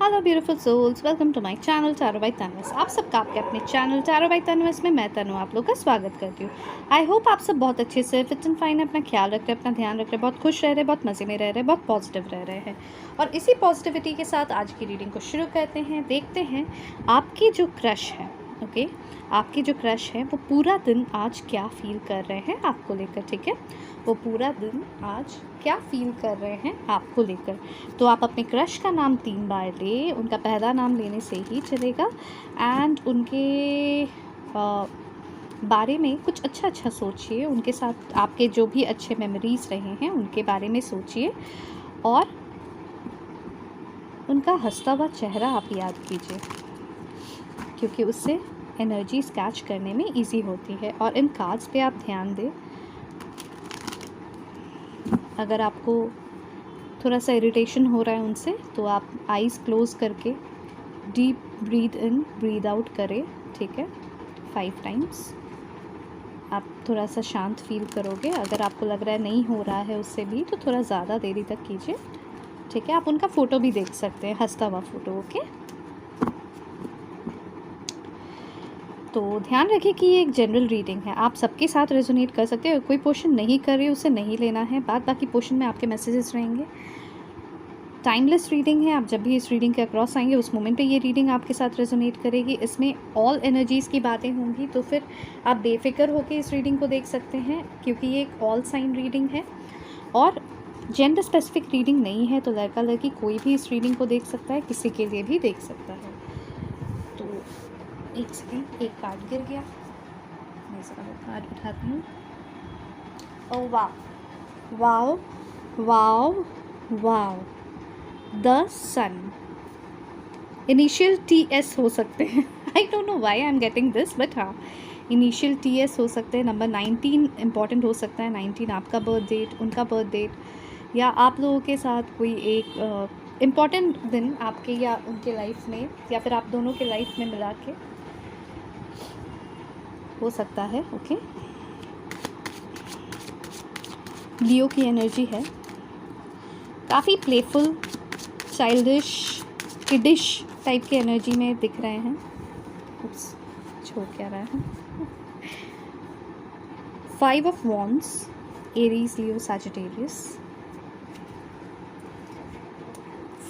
Hello beautiful souls, welcome to my channel tarot by तन्वस। आप सबका आपके अपने चैनल टैरो बाय तन्वस में मैं तनु आप लोग का स्वागत करती हूँ। आई होप आप सब बहुत अच्छे से फिट एंड फाइन, अपना ख्याल रख रहे हैं, अपना ध्यान रख रहे हैं, बहुत खुश रह रहे हैं, बहुत मज़े में रह रहे हैं, बहुत पॉजिटिव रह रहे हैं। और इसी पॉजिटिविटी के साथ आज की रीडिंग को शुरू करते हैं। देखते हैं आपकी जो क्रश है, ओके, आपकी जो क्रश है वो पूरा दिन आज क्या फील कर रहे हैं आपको लेकर। ठीक है, वो पूरा दिन आज क्या फील कर रहे हैं आपको लेकर। तो आप अपने क्रश का नाम 3 बार ले, उनका पहला नाम लेने से ही चलेगा। एंड उनके बारे में कुछ अच्छा सोचिए, उनके साथ आपके जो भी अच्छे मेमोरीज़ रहे हैं उनके बारे में सोचिए, और उनका हंसता हुआ चेहरा आप याद कीजिए, क्योंकि उससे एनर्जी कैच करने में इजी होती है। और इन कार्ड्स पे आप ध्यान दें। अगर आपको थोड़ा सा इरिटेशन हो रहा है उनसे, तो आप आइज़ क्लोज़ करके deep breathe in breathe out करें। ठीक है, 5 टाइम्स आप थोड़ा सा शांत फील करोगे। अगर आपको लग रहा है नहीं हो रहा है उससे भी, तो थोड़ा ज़्यादा देरी तक कीजिए। ठीक है, आप उनका फ़ोटो भी देख सकते हैं, हंसता हुआ फ़ोटो। ओके, तो ध्यान रखिए कि ये एक जनरल रीडिंग है, आप सबके साथ रेजोनेट कर सकते हैं। कोई पोर्शन नहीं कर रही उसे नहीं लेना है, बाकी पोर्शन में आपके मैसेजेस रहेंगे। टाइमलेस रीडिंग है, आप जब भी इस रीडिंग के अक्रॉस आएंगे उस मोमेंट पे ये रीडिंग आपके साथ रेजोनेट करेगी। इसमें ऑल एनर्जीज़ की बातें होंगी, तो फिर आप बेफिक्र होकर इस रीडिंग को देख सकते हैं, क्योंकि ये एक ऑल साइन रीडिंग है और जेंडर स्पेसिफिक रीडिंग नहीं है। तो लड़का लड़की कोई भी इस रीडिंग को देख सकता है, किसी के लिए भी देख सकता है। तो एक सेकेंड, एक कार्ड गिर गया, मैं ज़रा वो कार्ड उठाती हूँ। ओह वाह wow wow wow, the sun. Initial TS हो सकते हैं, I don't know why I am getting this, but हाँ, इनिशियल TS हो सकते हैं। नंबर 19 इम्पॉर्टेंट हो सकता है। 19 आपका बर्थ डेट, उनका बर्थ डेट, या आप लोगों के साथ कोई एक इम्पॉर्टेंट दिन आपके या उनके लाइफ में, या फिर आप दोनों के लाइफ में मिला के हो सकता है। ओके, लियो की एनर्जी है, काफ़ी प्लेफुल, चाइल्डिश, किडिश टाइप की एनर्जी में दिख रहे हैं। उप्स, छो क्या रहा है। 5 of wands, Aries, Leo, Sagittarius.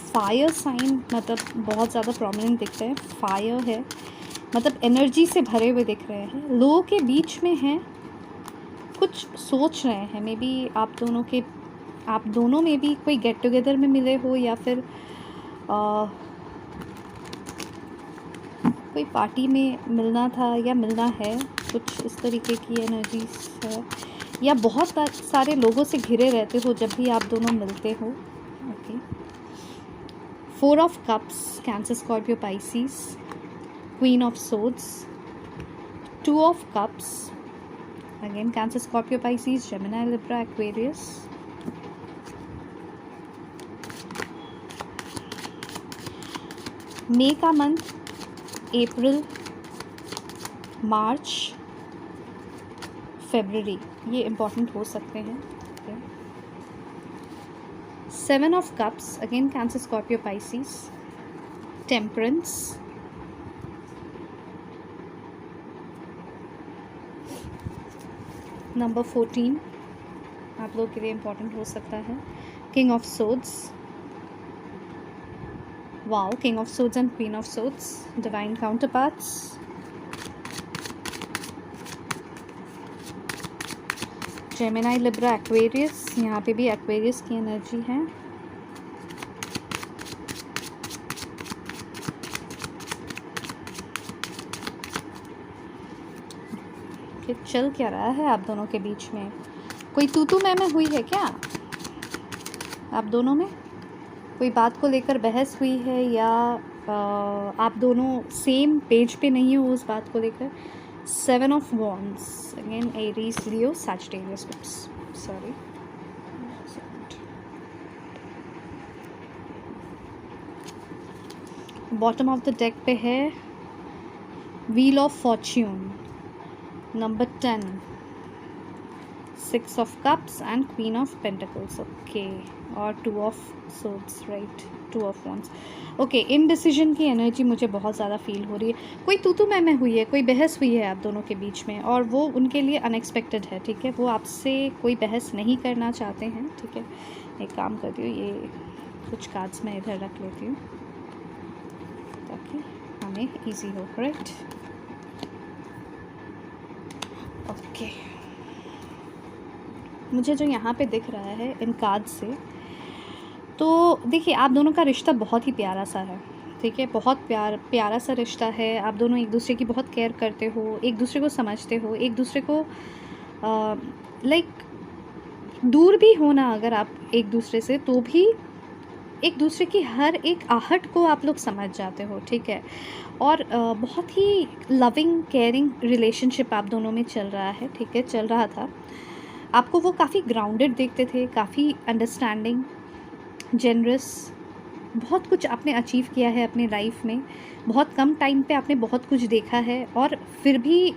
Fire sign, मतलब बहुत ज़्यादा प्रोमिनेंट दिख रहे हैं। फायर है, मतलब एनर्जी से भरे हुए दिख रहे हैं। लोगों के बीच में हैं, कुछ सोच रहे हैं। मे बी आप दोनों में भी कोई गेट टुगेदर में मिले हो, या फिर कोई पार्टी में मिलना था या मिलना है, कुछ इस तरीके की एनर्जीज है। या बहुत सारे लोगों से घिरे रहते हो जब भी आप दोनों मिलते हो। Okay, 4 of cups, Cancer, Scorpio, Pisces, queen of swords, 2 of cups, again Cancer, Scorpio, Pisces, Gemini, Libra, Aquarius. मई का मंथ, अप्रैल, मार्च, फरवरी, ये इम्पॉर्टेंट हो सकते हैं। 7 of cups, again Cancer, Scorpio, Pisces, temperance, number 14 आप लोगों के लिए इम्पॉर्टेंट हो सकता है। King of swords, wow, king of swords and queen of swords, divine counterparts, Gemini, Libra, Aquarius. यहाँ पे भी एक्वेरियस की एनर्जी है। चल क्या रहा है आप दोनों के बीच में? कोई तू मैं हुई है क्या आप दोनों में? कोई बात को लेकर बहस हुई है, या आप दोनों सेम पेज पे नहीं हो उस बात को लेकर। 7 of wands, again Aries, Leo, Sagittarius, sorry, bottom of the deck पे है wheel of Fortune, number 10, 6 of cups and queen of pentacles, okay, और 2 of swords, right, 2 of wands, okay. Indecision की एनर्जी मुझे बहुत ज़्यादा फील हो रही है। कोई तू मैं हुई है, कोई बहस हुई है आप दोनों के बीच में, और वो उनके लिए अनएक्सपेक्टेड है, ठीक है। वो आपसे कोई बहस नहीं करना चाहते हैं, ठीक है। एक काम करती हूँ, ये कुछ कार्ड्स मैं इधर रख लेती हूँ ताकि हमें ईजी हो, राइट, ओके। मुझे जो यहाँ पे दिख रहा है इन कार्ड्स से, तो देखिए आप दोनों का रिश्ता बहुत ही प्यारा सा है, ठीक है। बहुत प्यारा सा रिश्ता है। आप दोनों एक दूसरे की बहुत केयर करते हो, एक दूसरे को समझते हो, एक दूसरे को लाइक दूर भी हो ना अगर आप एक दूसरे से, तो भी एक दूसरे की हर एक आहट को आप लोग समझ जाते हो, ठीक है। और बहुत ही लविंग केयरिंग रिलेशनशिप आप दोनों में चल रहा है, ठीक है, चल रहा था। आपको वो काफ़ी ग्राउंडेड देखते थे, काफ़ी अंडरस्टैंडिंग, जेनरस, बहुत कुछ आपने अचीव किया है अपने लाइफ में। बहुत कम टाइम पे आपने बहुत कुछ देखा है, और फिर भी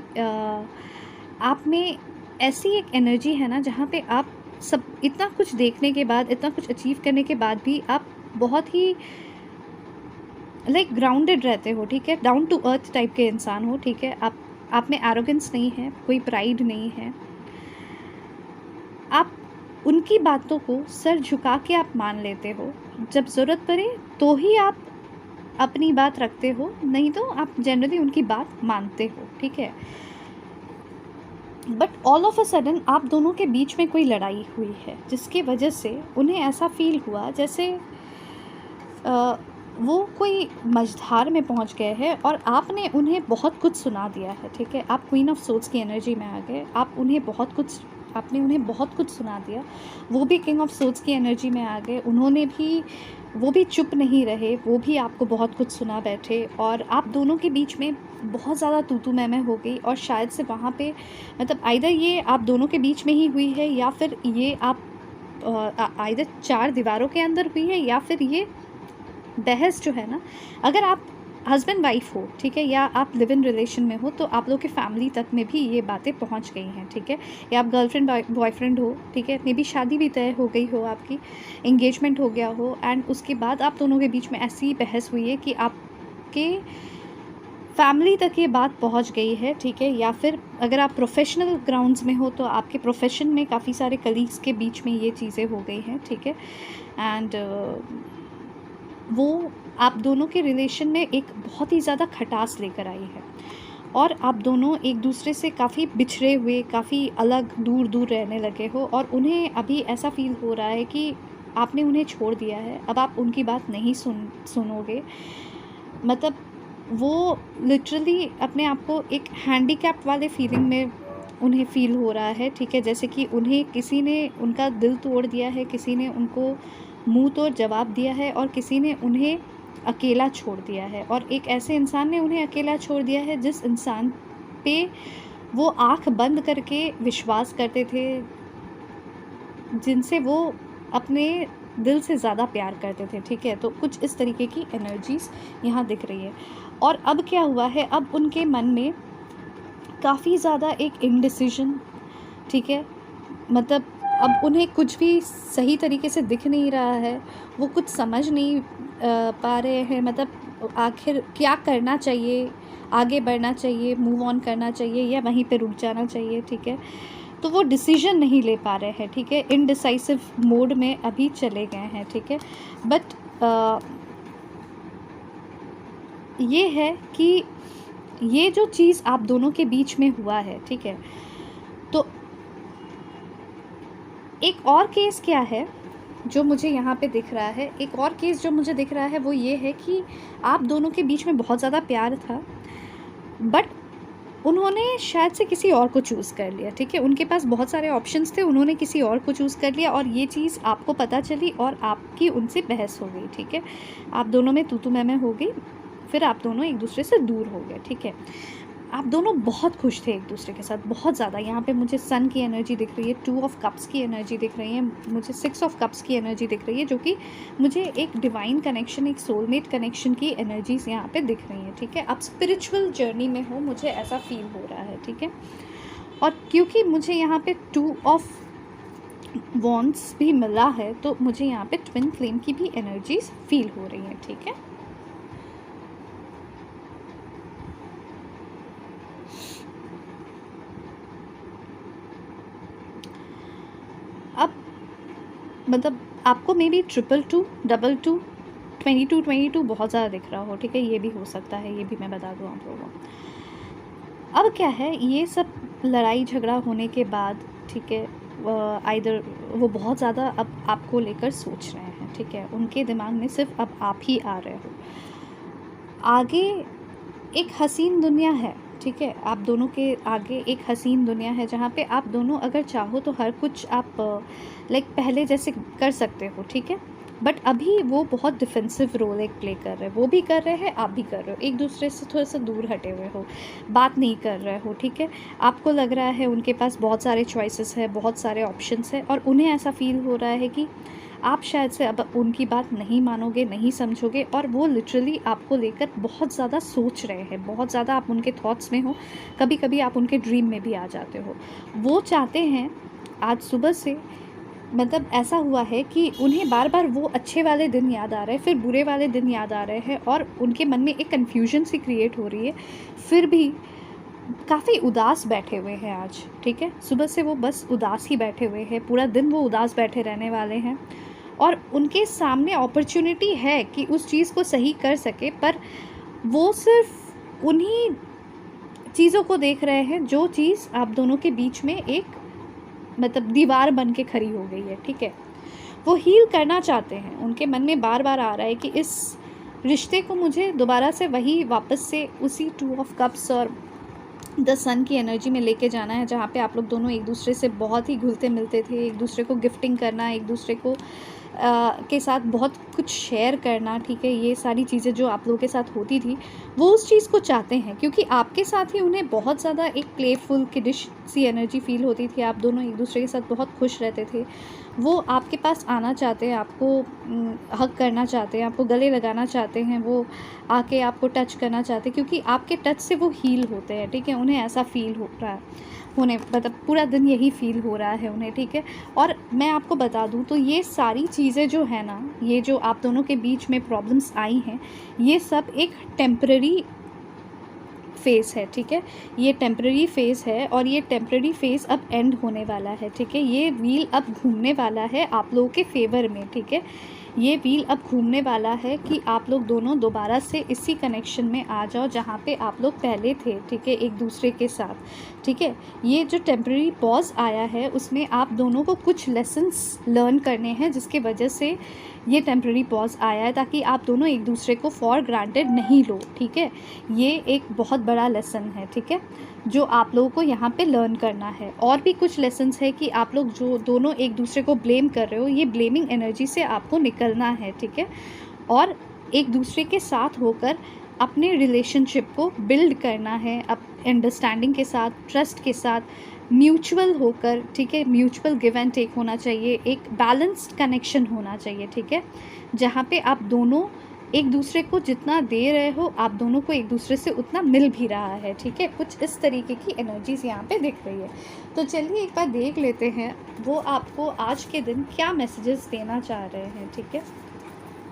आप में ऐसी एक एनर्जी है ना जहाँ पे आप सब इतना कुछ देखने के बाद, इतना कुछ अचीव करने के बाद भी आप बहुत ही लाइक ग्राउंडेड रहते हो, ठीक है। डाउन टू अर्थ टाइप के इंसान हो, ठीक है। आप में एरोगेंस नहीं है, कोई प्राइड नहीं है। आप उनकी बातों को सर झुका के आप मान लेते हो, जब ज़रूरत पड़े तो ही आप अपनी बात रखते हो, नहीं तो आप जनरली उनकी बात मानते हो, ठीक है। But all of a sudden आप दोनों के बीच में कोई लड़ाई हुई है, जिसकी वजह से उन्हें ऐसा फील हुआ जैसे वो कोई मझधार में पहुंच गए हैं, और आपने उन्हें बहुत कुछ सुना दिया है, ठीक है। आप क्वीन ऑफ सोर्ड्स की एनर्जी में आ गए, आपने उन्हें बहुत कुछ सुना दिया। वो भी किंग ऑफ सोर्ड्स की एनर्जी में आ गए, वो भी चुप नहीं रहे, वो भी आपको बहुत कुछ सुना बैठे, और आप दोनों के बीच में बहुत ज़्यादा तू मैं हो गई। और शायद से वहाँ पे मतलब आइदर ये आप दोनों के बीच में ही हुई है, या फिर ये आप आइदर 4 दीवारों के अंदर हुई है, या फिर ये बहस जो है ना, अगर आप हस्बैंड वाइफ हो, ठीक है, या आप लिव इन रिलेशन में हो, तो आप लोग के फैमिली तक में भी ये बातें पहुंच गई हैं, ठीक है। या आप गर्लफ्रेंड बॉयफ्रेंड हो, ठीक है, मे बी शादी भी तय हो गई हो, आपकी एंगेजमेंट हो गया हो, एंड उसके बाद आप दोनों के बीच में ऐसी बहस हुई है कि आपके फैमिली तक ये बात पहुंच गई है, ठीक है। या फिर अगर आप प्रोफेशनल ग्राउंड्स में हो, तो आपके प्रोफेशन में काफ़ी सारे कलीग्स के बीच में ये चीज़ें हो गई हैं, ठीक है। एंड वो आप दोनों के रिलेशन में एक बहुत ही ज़्यादा खटास लेकर आई है, और आप दोनों एक दूसरे से काफ़ी बिछड़े हुए, काफ़ी अलग दूर दूर रहने लगे हो, और उन्हें अभी ऐसा फील हो रहा है कि आपने उन्हें छोड़ दिया है, अब आप उनकी बात नहीं सुनोगे। मतलब वो लिटरली अपने आप को एक हैंडीकैप्ड वाले फीलिंग में उन्हें फ़ील हो रहा है, ठीक है। जैसे कि उन्हें किसी ने उनका दिल तोड़ दिया है, किसी ने उनको मुंह तोड़ जवाब दिया है, और किसी ने उन्हें अकेला छोड़ दिया है, और एक ऐसे इंसान ने उन्हें अकेला छोड़ दिया है जिस इंसान पे वो आँख बंद करके विश्वास करते थे, जिनसे वो अपने दिल से ज़्यादा प्यार करते थे, ठीक है। तो कुछ इस तरीके की एनर्जीज़ यहाँ दिख रही है। और अब क्या हुआ है, अब उनके मन में काफ़ी ज़्यादा एक इनडिसीजन, ठीक है। मतलब अब उन्हें कुछ भी सही तरीके से दिख नहीं रहा है, वो कुछ समझ नहीं पा रहे हैं, मतलब आखिर क्या करना चाहिए, आगे बढ़ना चाहिए, मूव ऑन करना चाहिए, या वहीं पे रुक जाना चाहिए, ठीक है। तो वो डिसीजन नहीं ले पा रहे हैं, ठीक है। इनडिसाइसिव मोड में अभी चले गए हैं, ठीक है। बट ये है कि ये जो चीज़ आप दोनों के बीच में हुआ है, ठीक है। तो एक और केस क्या है जो मुझे यहाँ पे दिख रहा है, एक और केस जो मुझे दिख रहा है वो ये है कि आप दोनों के बीच में बहुत ज़्यादा प्यार था, बट उन्होंने शायद से किसी और को चूज़ कर लिया, ठीक है। उनके पास बहुत सारे ऑप्शंस थे, उन्होंने किसी और को चूज़ कर लिया, और ये चीज़ आपको पता चली, और आपकी उनसे बहस हो गई, ठीक है। आप दोनों में तू मैं हो गई, फिर आप दोनों एक दूसरे से दूर हो गए, ठीक है। आप दोनों बहुत खुश थे एक दूसरे के साथ, बहुत ज़्यादा। यहाँ पे मुझे सन की एनर्जी दिख रही है, 2 ऑफ कप्स की एनर्जी दिख रही है, मुझे 6 ऑफ कप्स की एनर्जी दिख रही है, जो कि मुझे एक डिवाइन कनेक्शन, एक सोलमेट कनेक्शन की एनर्जीज यहाँ पे दिख रही हैं, ठीक है। आप स्पिरिचुअल जर्नी में हो, मुझे ऐसा फील हो रहा है, ठीक है। और क्योंकि मुझे यहाँ पे 2 ऑफ वॉन्ड्स भी मिला है, तो मुझे यहाँ पे ट्विन फ्लेम की भी एनर्जीज फील हो रही हैं, ठीक है। अब मतलब आपको मे बी 222, 22, 22 बहुत ज़्यादा दिख रहा हो, ठीक है, ये भी हो सकता है, ये भी मैं बता दूँ आप लोगों को। अब क्या है, ये सब लड़ाई झगड़ा होने के बाद, ठीक है, आइदर वो बहुत ज़्यादा अब आपको लेकर सोच रहे हैं, ठीक है, उनके दिमाग में सिर्फ अब आप ही आ रहे हो। आगे एक हसीन दुनिया है, ठीक है, आप दोनों के आगे एक हसीन दुनिया है जहाँ पे आप दोनों अगर चाहो तो हर कुछ आप लाइक पहले जैसे कर सकते हो, ठीक है। बट अभी वो बहुत डिफेंसिव रोल एक प्ले कर रहे हैं, वो भी कर रहे हैं, आप भी कर रहे हो, एक दूसरे से थोड़ा सा दूर हटे हुए हो, बात नहीं कर रहे हो, ठीक है। आपको लग रहा है उनके पास बहुत सारे चॉइसेस है, बहुत सारे ऑप्शंस है, और उन्हें ऐसा फील हो रहा है कि आप शायद से अब उनकी बात नहीं मानोगे, नहीं समझोगे, और वो लिटरली आपको लेकर बहुत ज़्यादा सोच रहे हैं, बहुत ज़्यादा आप उनके थॉट्स में हो, कभी कभी आप उनके ड्रीम में भी आ जाते हो। वो चाहते हैं, आज सुबह से मतलब ऐसा हुआ है कि उन्हें बार बार वो अच्छे वाले दिन याद आ रहे हैं, फिर बुरे वाले दिन याद आ रहे हैं, और उनके मन में एक कन्फ्यूजन सी क्रिएट हो रही है, फिर भी काफ़ी उदास बैठे हुए हैं आज, ठीक है। सुबह से वो बस उदास ही बैठे हुए हैं, पूरा दिन वो उदास बैठे रहने वाले हैं, और उनके सामने अपॉर्चुनिटी है कि उस चीज़ को सही कर सके, पर वो सिर्फ उन्हीं चीज़ों को देख रहे हैं जो चीज़ आप दोनों के बीच में एक मतलब दीवार बन के खड़ी हो गई है, ठीक है। वो हील करना चाहते हैं, उनके मन में बार बार आ रहा है कि इस रिश्ते को मुझे दोबारा से वही वापस से उसी 2 ऑफ कप्स और द सन की एनर्जी में लेके जाना है, जहाँ पे आप लोग दोनों एक दूसरे से बहुत ही घुलते मिलते थे, एक दूसरे को गिफ्टिंग करना, एक दूसरे को के साथ बहुत कुछ शेयर करना, ठीक है, ये सारी चीज़ें जो आप लोगों के साथ होती थी, वो उस चीज़ को चाहते हैं, क्योंकि आपके साथ ही उन्हें बहुत ज़्यादा एक प्लेफुल किडिश सी एनर्जी फील होती थी, आप दोनों एक दूसरे के साथ बहुत खुश रहते थे। वो आपके पास आना चाहते हैं, आपको हग करना चाहते हैं, आपको गले लगाना चाहते हैं, वो आके आपको टच करना चाहते हैं, क्योंकि आपके टच से वो हील होते हैं, ठीक है, उन्हें ऐसा फील हो रहा है, उन्हें मतलब पूरा दिन यही फील हो रहा है उन्हें, ठीक है। और मैं आपको बता दूं तो ये सारी चीज़ें जो है ना, ये जो आप दोनों के बीच में प्रॉब्लम्स आई हैं, ये सब एक टेम्पररी फेज़ है, ठीक है, ये टेम्पररी फेज़ है, और ये टेम्पररी फेज़ अब एंड होने वाला है, ठीक है। ये व्हील अब घूमने वाला है आप लोगों के फेवर में, ठीक है। ये व्हील अब घूमने वाला है कि आप लोग दोनों दोबारा से इसी कनेक्शन में आ जाओ जहाँ पे आप लोग पहले थे, ठीक है, एक दूसरे के साथ, ठीक है। ये जो टेम्पररी पॉज आया है उसमें आप दोनों को कुछ लेसन्स लर्न करने हैं, जिसके वजह से ये टेम्पररी पॉज आया है, ताकि आप दोनों एक दूसरे को फॉर ग्रांटेड नहीं लो, ठीक है। ये एक बहुत बड़ा लेसन है, ठीक है, जो आप लोगों को यहाँ पे लर्न करना है। और भी कुछ लेसन्स है कि आप लोग जो दोनों एक दूसरे को ब्लेम कर रहे हो, ये ब्लेमिंग एनर्जी से आपको निकलना है, ठीक है, और एक दूसरे के साथ होकर अपने रिलेशनशिप को बिल्ड करना है, अब अंडरस्टैंडिंग के साथ, ट्रस्ट के साथ, म्यूचुअल होकर, ठीक है, म्यूचुअल गिव एंड टेक होना चाहिए, एक बैलेंस्ड कनेक्शन होना चाहिए, ठीक है, जहाँ पे आप दोनों एक दूसरे को जितना दे रहे हो, आप दोनों को एक दूसरे से उतना मिल भी रहा है, ठीक है। कुछ इस तरीके की एनर्जीज यहाँ पे दिख रही है। तो चलिए एक बार देख लेते हैं वो आपको आज के दिन क्या मैसेजेस देना चाह रहे हैं, ठीक है,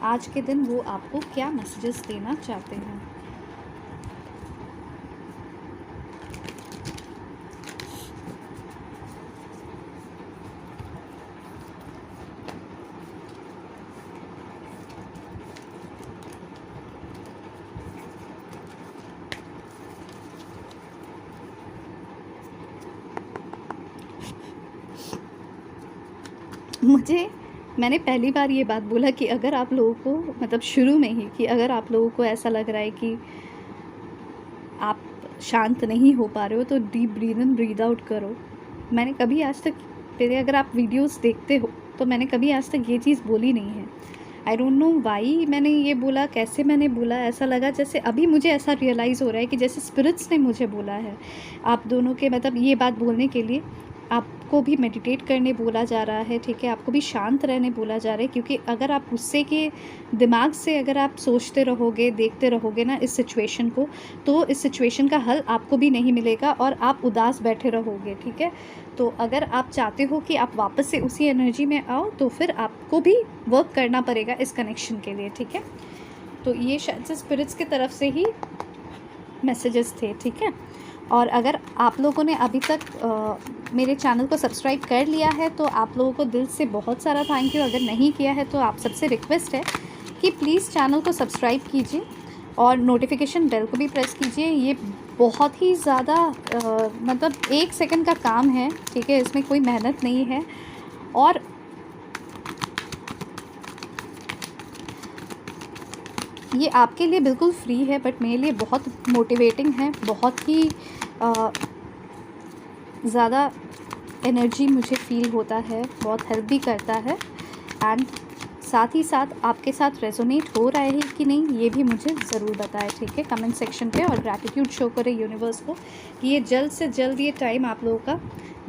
आज के दिन वो आपको क्या मैसेजेस देना चाहते हैं। मैंने पहली बार ये बात बोला कि अगर आप लोगों को मतलब शुरू में ही कि अगर आप लोगों को ऐसा लग रहा है कि आप शांत नहीं हो पा रहे हो, तो डीप ब्रीथ इन ब्रीथ आउट करो। मैंने कभी आज तक मेरे अगर आप वीडियोस देखते हो तो मैंने कभी आज तक ये चीज़ बोली नहीं है। आई डोंट नो वाई मैंने ये बोला, कैसे मैंने बोला, ऐसा लगा जैसे अभी मुझे ऐसा रियलाइज़ हो रहा है कि जैसे स्पिरिट्स ने मुझे बोला है आप दोनों के मतलब ये बात बोलने के लिए। आपको भी मेडिटेट करने बोला जा रहा है, ठीक है, आपको भी शांत रहने बोला जा रहा है, क्योंकि अगर आप गुस्से के दिमाग से अगर आप सोचते रहोगे, देखते रहोगे ना इस सिचुएशन को, तो इस सिचुएशन का हल आपको भी नहीं मिलेगा और आप उदास बैठे रहोगे, ठीक है। तो अगर आप चाहते हो कि आप वापस से उसी एनर्जी में आओ तो फिर आपको भी वर्क करना पड़ेगा इस कनेक्शन के लिए, ठीक है। तो ये शायद से स्पिरिट्स की तरफ से ही मैसेजेस थे, ठीक है। और अगर आप लोगों ने अभी तक मेरे चैनल को सब्सक्राइब कर लिया है तो आप लोगों को दिल से बहुत सारा थैंक यू। अगर नहीं किया है तो आप सबसे रिक्वेस्ट है कि प्लीज़ चैनल को सब्सक्राइब कीजिए और नोटिफिकेशन बेल को भी प्रेस कीजिए। ये बहुत ही ज़्यादा मतलब 1 सेकंड का काम है, ठीक है, इसमें कोई मेहनत नहीं है। और ये आपके लिए बिल्कुल फ्री है बट मेरे लिए बहुत मोटिवेटिंग है, बहुत ही ज़्यादा एनर्जी मुझे फ़ील होता है, बहुत हेल्प भी करता है। एंड साथ ही साथ आपके साथ रेजोनेट हो रहा है कि नहीं ये भी मुझे ज़रूर बताएं, ठीक है, कमेंट सेक्शन पे। और ग्रैटिट्यूड शो करें यूनिवर्स को कि ये जल्द से जल्द ये टाइम आप लोगों का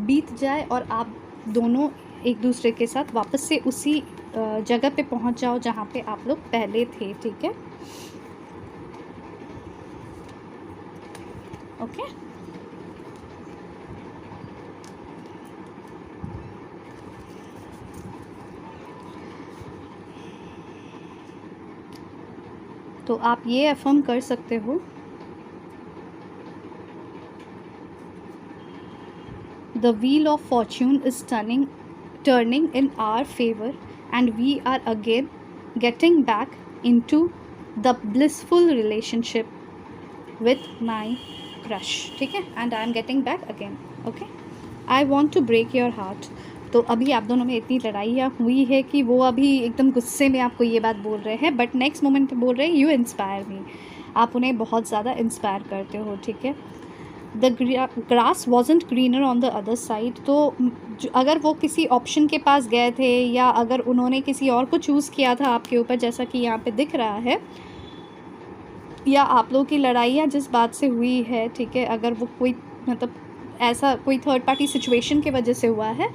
बीत जाए और आप दोनों एक दूसरे के साथ वापस से उसी जगह पे पहुंच जाओ जहां पे आप लोग पहले थे, ठीक है। ओके तो आप ये अफर्म कर सकते हो, the wheel of Fortune is turning in our favor and we are again getting back into the blissful relationship with my crush, ठीक है, and I am getting back again, okay, I want to break your heart। तो अभी आप दोनों में इतनी लड़ाइयाँ हुई है कि वो अभी एकदम गुस्से में आपको ये बात बोल रहे हैं बट नेक्स्ट मोमेंट पे बोल रहे हैं यू इंस्पायर मी, आप उन्हें बहुत ज़्यादा इंस्पायर करते हो, ठीक है। The grass wasn't greener on the other side, तो अगर वो किसी ऑप्शन के पास गए थे या अगर उन्होंने किसी और को चूज़ किया था आपके ऊपर, जैसा कि यहाँ पे दिख रहा है, या आप लोगों की लड़ाइयाँ जिस बात से हुई है, ठीक है, अगर वो कोई मतलब ऐसा कोई थर्ड पार्टी सिचुएशन की वजह से हुआ है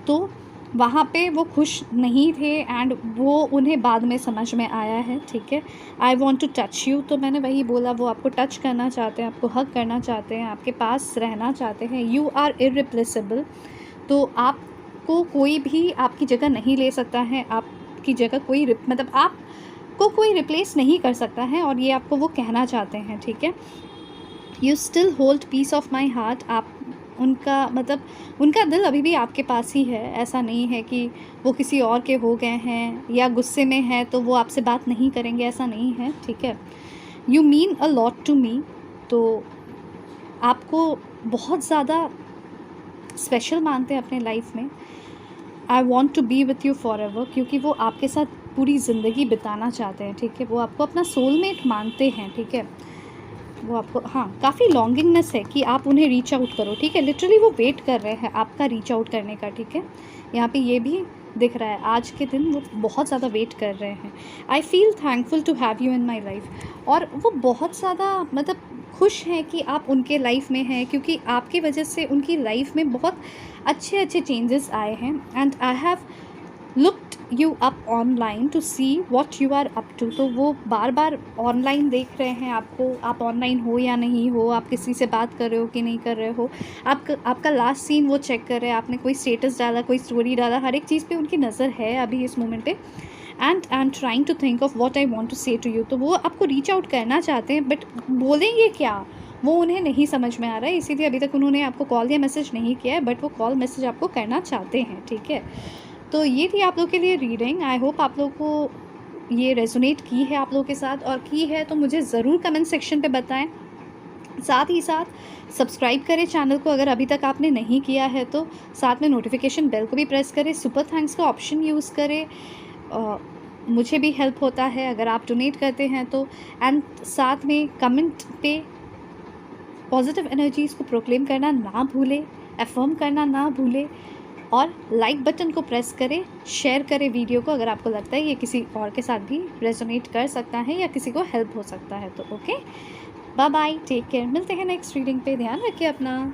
तो वहाँ पे वो खुश नहीं थे एंड वो उन्हें बाद में समझ में आया है, ठीक है। I want to touch you, तो मैंने वही बोला, वो आपको टच करना चाहते हैं, आपको हग करना चाहते हैं, आपके पास रहना चाहते हैं। यू आर इररिप्लेसेबल, तो आपको कोई भी आपकी जगह नहीं ले सकता है, आपकी जगह कोई मतलब आपको कोई रिप्लेस नहीं कर सकता है और ये आपको वो कहना चाहते हैं, ठीक है। You still hold piece of my heart, आप उनका मतलब उनका दिल अभी भी आपके पास ही है, ऐसा नहीं है कि वो किसी और के हो गए हैं या गुस्से में हैं तो वो आपसे बात नहीं करेंगे, ऐसा नहीं है, ठीक है। You mean a lot to me, तो आपको बहुत ज़्यादा स्पेशल मानते हैं अपने लाइफ में। I want to be with you forever, क्योंकि वो आपके साथ पूरी ज़िंदगी बिताना चाहते हैं, ठीक है, वो आपको अपना सोलमेट मानते हैं, ठीक है। वो आपको काफ़ी लॉन्गिंगनेस है कि आप उन्हें रीच आउट करो, ठीक है, लिटरली वो वेट कर रहे हैं आपका रीच आउट करने का, ठीक है। यहाँ पे ये भी दिख रहा है आज के दिन वो बहुत ज़्यादा वेट कर रहे हैं। I feel thankful to have you in my life, और वो बहुत ज़्यादा मतलब खुश हैं कि आप उनके लाइफ में हैं क्योंकि आपकी वजह से उनकी लाइफ में बहुत अच्छे अच्छे चेंजेस आए हैं। And I have looked you up online to see what you are up to, तो वो बार बार ऑनलाइन देख रहे हैं आपको, आप ऑनलाइन हो या नहीं हो, आप किसी से बात कर रहे हो कि नहीं कर रहे हो, आपका लास्ट सीन वो चेक कर रहे हैं, आपने कोई स्टेटस डाला, कोई स्टोरी डाला, हर एक चीज़ पे उनकी नज़र है अभी इस मोमेंट पे। And I am trying to think of what I want to say to you, तो वो आपको रीच आउट करना चाहते हैं बट बोलेंगे क्या वो उन्हें नहीं समझ में आ रहा है, इसीलिए अभी तक उन्होंने आपको कॉल या मैसेज नहीं किया है बट वो कॉल मैसेज आपको करना चाहते हैं, ठीक है। तो ये थी आप लोग के लिए रीडिंग। आई होप आप लोग को ये रेजोनेट की है आप लोगों के साथ, और की है तो मुझे ज़रूर कमेंट सेक्शन पे बताएं। साथ ही साथ सब्सक्राइब करें चैनल को अगर अभी तक आपने नहीं किया है तो, साथ में नोटिफिकेशन बेल को भी प्रेस करें, सुपर थैंक्स का ऑप्शन यूज़ करें, मुझे भी हेल्प होता है अगर आप डोनेट करते हैं तो। एंड साथ में कमेंट पे पॉजिटिव एनर्जीज़ को प्रोक्लेम करना ना भूलें, अफर्म करना ना भूलें, और लाइक बटन को प्रेस करें, शेयर करें वीडियो को अगर आपको लगता है ये किसी और के साथ भी रेजोनेट कर सकता है या किसी को हेल्प हो सकता है तो। Okay, bye bye, take care, मिलते हैं नेक्स्ट रीडिंग पे, ध्यान रखिए अपना।